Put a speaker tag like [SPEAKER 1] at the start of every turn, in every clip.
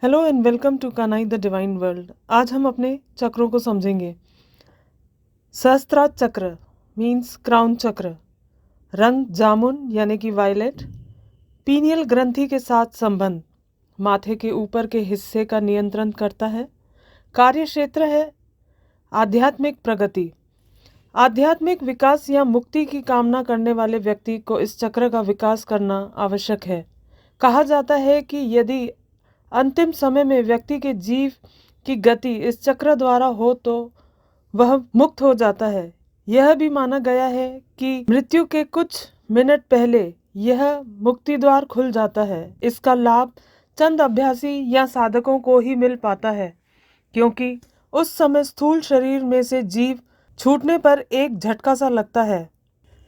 [SPEAKER 1] Hello and welcome to Kanai the divine world. आज हम अपने चक्रों को समझेंगे। सहस्त्रार चक्र मीन्स क्राउन चक्र, रंग जामुन यानी कि वायलेट, पीनियल ग्रंथि के साथ संबंध, माथे के ऊपर के हिस्से का नियंत्रण करता है। कार्य क्षेत्र है आध्यात्मिक प्रगति, आध्यात्मिक विकास या मुक्ति की कामना करने वाले व्यक्ति को इस चक्र का विकास करना आवश्यक है। कहा जाता है कि यदि अंतिम समय में व्यक्ति के जीव की गति इस चक्र द्वारा हो तो वह मुक्त हो जाता है। यह भी माना गया है कि मृत्यु के कुछ मिनट पहले यह मुक्ति द्वार खुल जाता है। इसका लाभ चंद अभ्यासी या साधकों को ही मिल पाता है, क्योंकि उस समय स्थूल शरीर में से जीव छूटने पर एक झटका सा लगता है।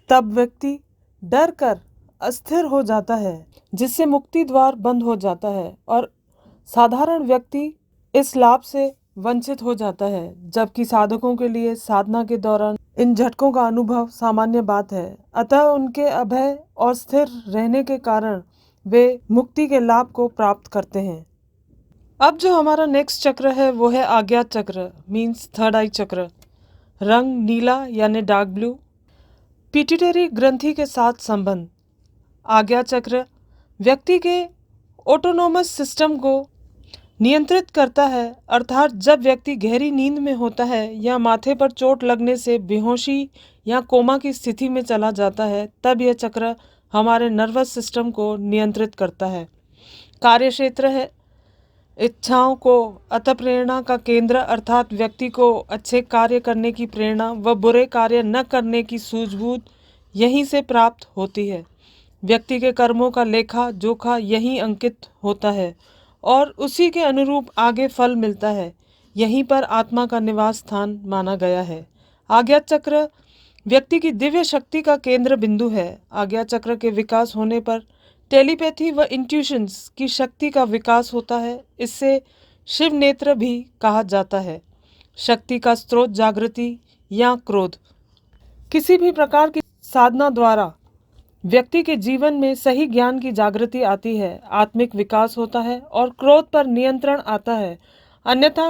[SPEAKER 1] तब व्यक्ति डर कर अस्थिर हो जाता है, जिससे मुक्ति द्वार बंद हो जाता है और साधारण व्यक्ति इस लाभ से वंचित हो जाता है, जबकि साधकों के लिए साधना के दौरान इन झटकों का अनुभव सामान्य बात है। अतः उनके अभय और स्थिर रहने के कारण वे मुक्ति के लाभ को प्राप्त करते हैं। अब जो हमारा नेक्स्ट चक्र है वो है आज्ञा चक्र मीन्स थर्ड आई चक्र, रंग नीला यानी डार्क ब्लू, पिट्यूटरी ग्रंथि के साथ संबंध। आज्ञा चक्र व्यक्ति के ऑटोनोमस सिस्टम को नियंत्रित करता है, अर्थात जब व्यक्ति गहरी नींद में होता है या माथे पर चोट लगने से बेहोशी या कोमा की स्थिति में चला जाता है, तब यह चक्र हमारे नर्वस सिस्टम को नियंत्रित करता है। कार्य क्षेत्र है इच्छाओं को अतः प्रेरणा का केंद्र, अर्थात व्यक्ति को अच्छे कार्य करने की प्रेरणा व बुरे कार्य न करने की सूझबूझ यहीं से प्राप्त होती है। व्यक्ति के कर्मों का लेखा जोखा यहीं अंकित होता है और उसी के अनुरूप आगे फल मिलता है। यहीं पर आत्मा का निवास स्थान माना गया है। आज्ञा चक्र व्यक्ति की दिव्य शक्ति का केंद्र बिंदु है। आज्ञा चक्र के विकास होने पर टेलीपैथी व इंट्यूशंस की शक्ति का विकास होता है। इससे शिव नेत्र भी कहा जाता है। शक्ति का स्रोत जागृति या क्रोध। किसी भी प्रकार की साधना द्वारा व्यक्ति के जीवन में सही ज्ञान की जागृति आती है, आत्मिक विकास होता है और क्रोध पर नियंत्रण आता है। अन्यथा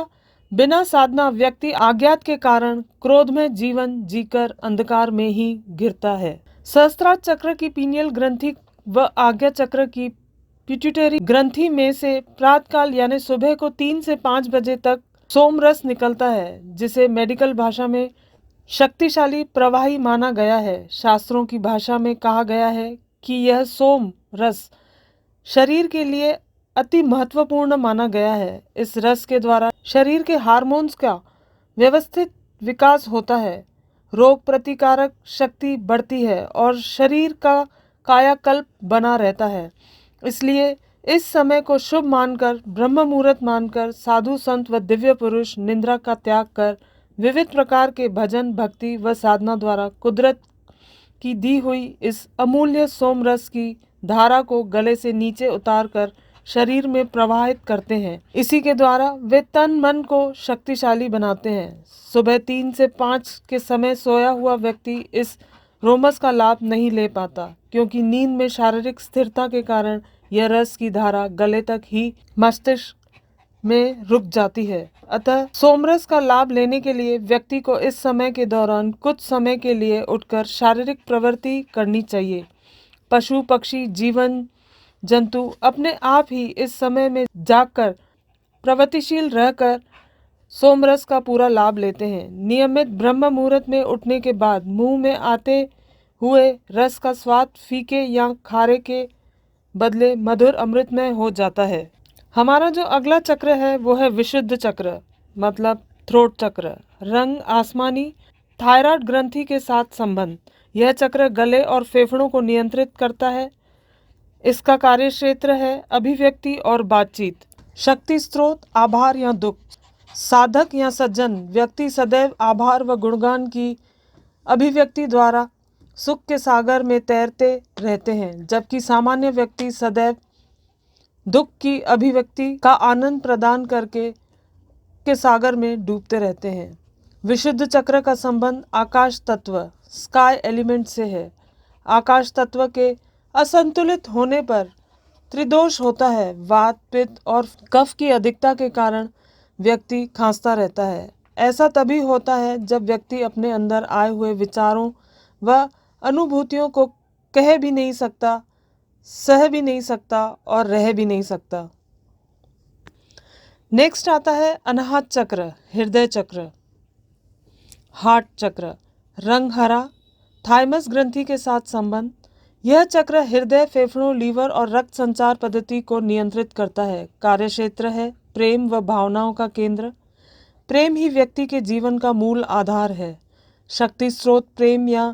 [SPEAKER 1] बिना साधना व्यक्ति अज्ञात के कारण क्रोध में जीवन जीकर अंधकार में ही गिरता है। सहस्त्रार चक्र की पीनियल ग्रंथि व आज्ञा चक्र की पिट्यूटरी ग्रंथि में से प्रातःकाल यानी सुबह को 3 से 5 बजे तक सोम रस निकलता है, जिसे मेडिकल भाषा में शक्तिशाली प्रवाही माना गया है। शास्त्रों की भाषा में कहा गया है कि यह सोम रस शरीर के लिए अति महत्वपूर्ण माना गया है। इस रस के द्वारा शरीर के हार्मोन्स का व्यवस्थित विकास होता है, रोग प्रतिकारक शक्ति बढ़ती है और शरीर का कायाकल्प बना रहता है। इसलिए इस समय को शुभ मानकर, ब्रह्म मुहूर्त मानकर साधु संत व दिव्य पुरुष निद्रा का त्याग कर विविध प्रकार के भजन भक्ति व साधना द्वारा कुदरत की दी हुई इस अमूल्य सोम रस की धारा को गले से नीचे उतार कर शरीर में प्रवाहित करते हैं। इसी के द्वारा वे तन मन को शक्तिशाली बनाते हैं। सुबह 3 से 5 के समय सोया हुआ व्यक्ति इस रोमस का लाभ नहीं ले पाता, क्योंकि नींद में शारीरिक स्थिरता के कारण यह रस की धारा गले तक ही मस्तिष्क में रुक जाती है। अतः सोमरस का लाभ लेने के लिए व्यक्ति को इस समय के दौरान कुछ समय के लिए उठकर शारीरिक प्रवृत्ति करनी चाहिए। पशु पक्षी जीवन जंतु अपने आप ही इस समय में जागकर प्रवृत्तिशील रहकर सोमरस का पूरा लाभ लेते हैं। नियमित ब्रह्म मुहूर्त में उठने के बाद मुंह में आते हुए रस का स्वाद फीके या खारे के बदले मधुर अमृतमय हो जाता है। हमारा जो अगला चक्र है वो है विशुद्ध चक्र मतलब थ्रोट चक्र, रंग आसमानी, थायराइड ग्रंथि के साथ संबंध। यह चक्र गले और फेफड़ों को नियंत्रित करता है। इसका कार्य क्षेत्र है अभिव्यक्ति और बातचीत। शक्ति स्रोत आभार या दुख। साधक या सज्जन व्यक्ति सदैव आभार व गुणगान की अभिव्यक्ति द्वारा सुख के सागर में तैरते रहते हैं, जबकि सामान्य व्यक्ति सदैव दुख की अभिव्यक्ति का आनंद प्रदान करके के सागर में डूबते रहते हैं। विशुद्ध चक्र का संबंध आकाश तत्व स्काई एलिमेंट से है। आकाश तत्व के असंतुलित होने पर त्रिदोष होता है। वात, पित्त और कफ की अधिकता के कारण व्यक्ति खांसता रहता है। ऐसा तभी होता है जब व्यक्ति अपने अंदर आए हुए विचारों व अनुभूतियों को कह भी नहीं सकता, सह भी नहीं सकता और रह भी नहीं सकता। नेक्स्ट आता है अनाहत चक्र, हृदय चक्र, हार्ट चक्र। रंग हरा, थाइमस ग्रंथि के साथ संबंध। यह चक्र हृदय, फेफड़ों, लीवर और रक्त संचार पद्धति को नियंत्रित करता है। कार्यक्षेत्र है प्रेम व भावनाओं का केंद्र। प्रेम ही व्यक्ति के जीवन का मूल आधार है। शक्ति स्रोत प्रेम या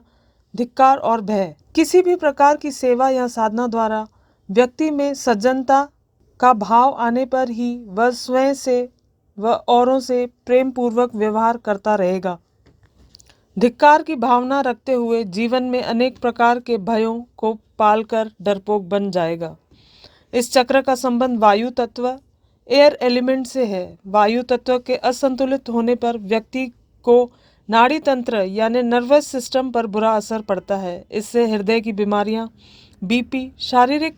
[SPEAKER 1] धिक्कार और भय। किसी भी प्रकार की सेवा या साधना द्वारा व्यक्ति में सज्जनता का भाव आने पर ही वह स्वयं से व औरों से प्रेम पूर्वक व्यवहार करता रहेगा। धिक्कार की भावना रखते हुए जीवन में अनेक प्रकार के भयों को पालकर डरपोक बन जाएगा। इस चक्र का संबंध वायु तत्व, एयर एलिमेंट से है। वायु तत्व के असंतुलित होने पर व्यक्ति को नाड़ी तंत्र यानी नर्वस सिस्टम पर बुरा असर पड़ता है। इससे हृदय की बीमारियां, बीपी, शारीरिक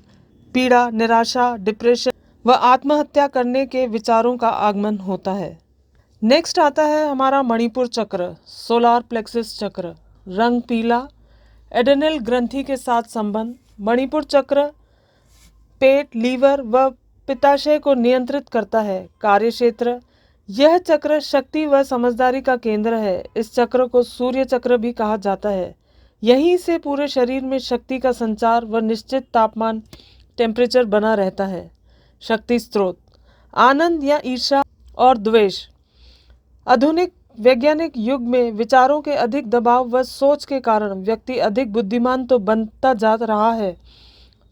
[SPEAKER 1] पीड़ा, निराशा, डिप्रेशन व आत्महत्या करने के विचारों का आगमन होता है। नेक्स्ट आता है हमारा मणिपुर चक्र, सोलार प्लेक्सस चक्र। रंग पीला, एडेनल ग्रंथि के साथ संबंध। मणिपुर चक्र पेट, लीवर व पित्ताशय को नियंत्रित करता है। कार्यक्षेत्र, यह चक्र शक्ति व समझदारी का केंद्र है। इस चक्र को सूर्य चक्र भी कहा जाता है। यहीं से पूरे शरीर में शक्ति का संचार व निश्चित तापमान, टेम्परेचर बना रहता है। शक्ति स्रोत, आनंद या ईर्ष्या और द्वेष। आधुनिक वैज्ञानिक युग में विचारों के अधिक दबाव व सोच के कारण व्यक्ति अधिक बुद्धिमान तो बनता जा रहा है,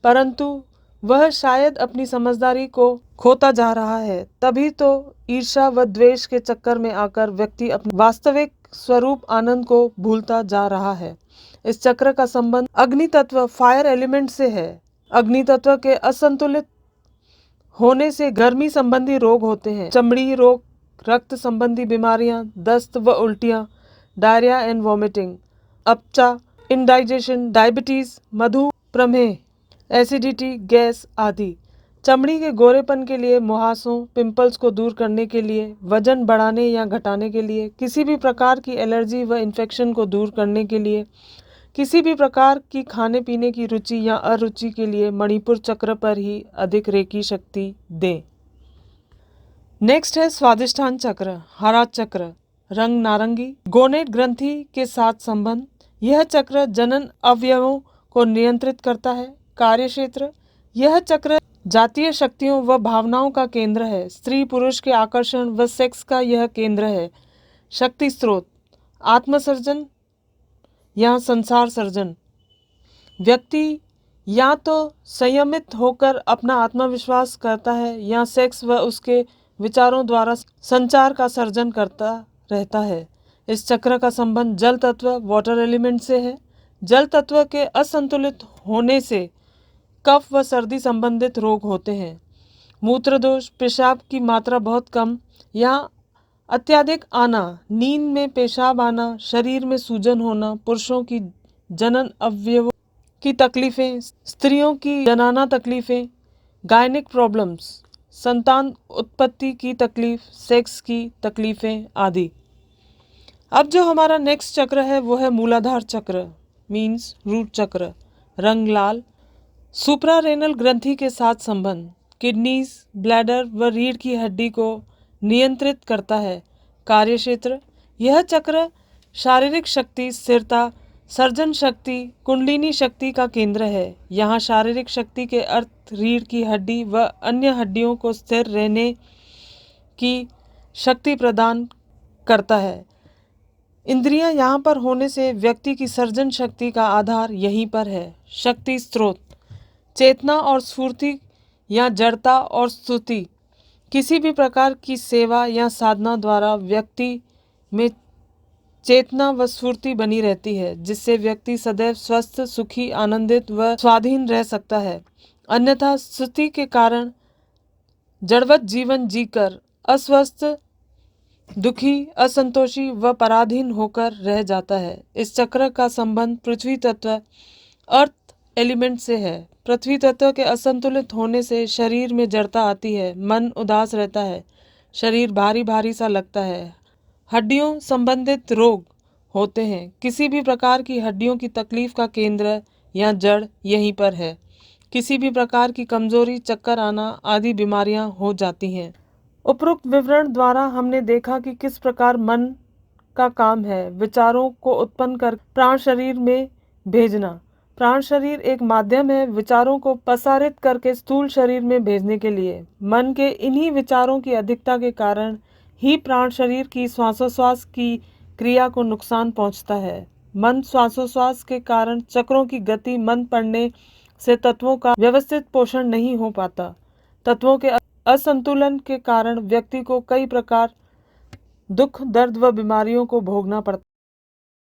[SPEAKER 1] परंतु वह शायद अपनी समझदारी को खोता जा रहा है। तभी तो ईर्ष्या व द्वेष के चक्कर में आकर व्यक्ति अपने वास्तविक स्वरूप आनंद को भूलता जा रहा है। इस चक्र का संबंध अग्नि तत्व, फायर एलिमेंट से है। अग्नि तत्व के असंतुलित होने से गर्मी संबंधी रोग होते हैं। चमड़ी रोग, रक्त संबंधी बीमारियां, दस्त व उल्टियां, डायरिया एंड वॉमिटिंग, अपचा, इंडाइजेशन, डायबिटीज, मधु, प्रमेह, एसिडिटी, गैस आदि। चमड़ी के गोरेपन के लिए, मुहासों, पिंपल्स को दूर करने के लिए, वजन बढ़ाने या घटाने के लिए, किसी भी प्रकार की एलर्जी व इन्फेक्शन को दूर करने के लिए, किसी भी प्रकार की खाने पीने की रुचि या अरुचि के लिए मणिपुर चक्र पर ही अधिक रेकी शक्ति दें। नेक्स्ट है स्वादिष्ठान चक्र, हरा चक्र। रंग नारंगी, गोनेट ग्रंथि के साथ संबंध। यह चक्र जनन अवयवों को नियंत्रित करता है। कार्यक्षेत्र, यह चक्र जातीय शक्तियों व भावनाओं का केंद्र है। स्त्री पुरुष के आकर्षण व सेक्स का यह केंद्र है। शक्ति स्रोत, आत्मसर्जन या संसार सर्जन। व्यक्ति या तो संयमित होकर अपना आत्मविश्वास करता है या सेक्स व उसके विचारों द्वारा संचार का सर्जन करता रहता है। इस चक्र का संबंध जल तत्व, वाटर एलिमेंट से है। जल तत्व के असंतुलित होने से कफ व सर्दी संबंधित रोग होते हैं। मूत्र दोष, पेशाब की मात्रा बहुत कम या अत्यधिक आना, नींद में पेशाब आना, शरीर में सूजन होना, पुरुषों की जनन अवयवों की तकलीफें, स्त्रियों की जनाना तकलीफें, गायनिक प्रॉब्लम्स, संतान उत्पत्ति की तकलीफ, सेक्स की तकलीफें आदि। अब जो हमारा नेक्स्ट चक्र है वो है मूलाधार चक्र, मीन्स रूट चक्र। रंग लाल, सुप्रारेनल ग्रंथि के साथ संबंध। किडनीज, ब्लैडर व रीढ़ की हड्डी को नियंत्रित करता है। कार्यक्षेत्र, यह चक्र शारीरिक शक्ति, स्थिरता, सर्जन शक्ति, कुंडलिनी शक्ति का केंद्र है। यहाँ शारीरिक शक्ति के अर्थ रीढ़ की हड्डी व अन्य हड्डियों को स्थिर रहने की शक्ति प्रदान करता है। इंद्रियां यहाँ पर होने से व्यक्ति की सर्जन शक्ति का आधार यहीं पर है। शक्ति स्रोत, चेतना और स्फूर्ति या जड़ता और स्तुति। किसी भी प्रकार की सेवा या साधना द्वारा व्यक्ति में चेतना व स्फूर्ति बनी रहती है, जिससे व्यक्ति सदैव स्वस्थ, सुखी, आनंदित व स्वाधीन रह सकता है। अन्यथा स्तुति के कारण जड़वत जीवन जीकर अस्वस्थ, दुखी, असंतोषी व पराधीन होकर रह जाता है। इस चक्र का संबंध पृथ्वी तत्व, अर्थ एलिमेंट से है। पृथ्वी तत्व के असंतुलित होने से शरीर में जड़ता आती है, मन उदास रहता है, शरीर भारी भारी सा लगता है, हड्डियों संबंधित रोग होते हैं। किसी भी प्रकार की हड्डियों की तकलीफ का केंद्र या जड़ यहीं पर है। किसी भी प्रकार की कमजोरी, चक्कर आना आदि बीमारियां हो जाती हैं। उपरोक्त विवरण द्वारा हमने देखा कि किस प्रकार मन का काम है विचारों को उत्पन्न कर प्राण शरीर में भेजना। प्राण शरीर एक माध्यम है विचारों को प्रसारित करके स्थूल शरीर में भेजने के लिए। मन के इन्हीं विचारों की अधिकता के कारण ही प्राण शरीर की श्वासोश्वास की क्रिया को नुकसान पहुंचता है। मन श्वासोश्वास के कारण चक्रों की गति मंद पड़ने से तत्वों का व्यवस्थित पोषण नहीं हो पाता। तत्वों के असंतुलन के कारण व्यक्ति को कई प्रकार दुख, दर्द व बीमारियों को भोगना पड़ता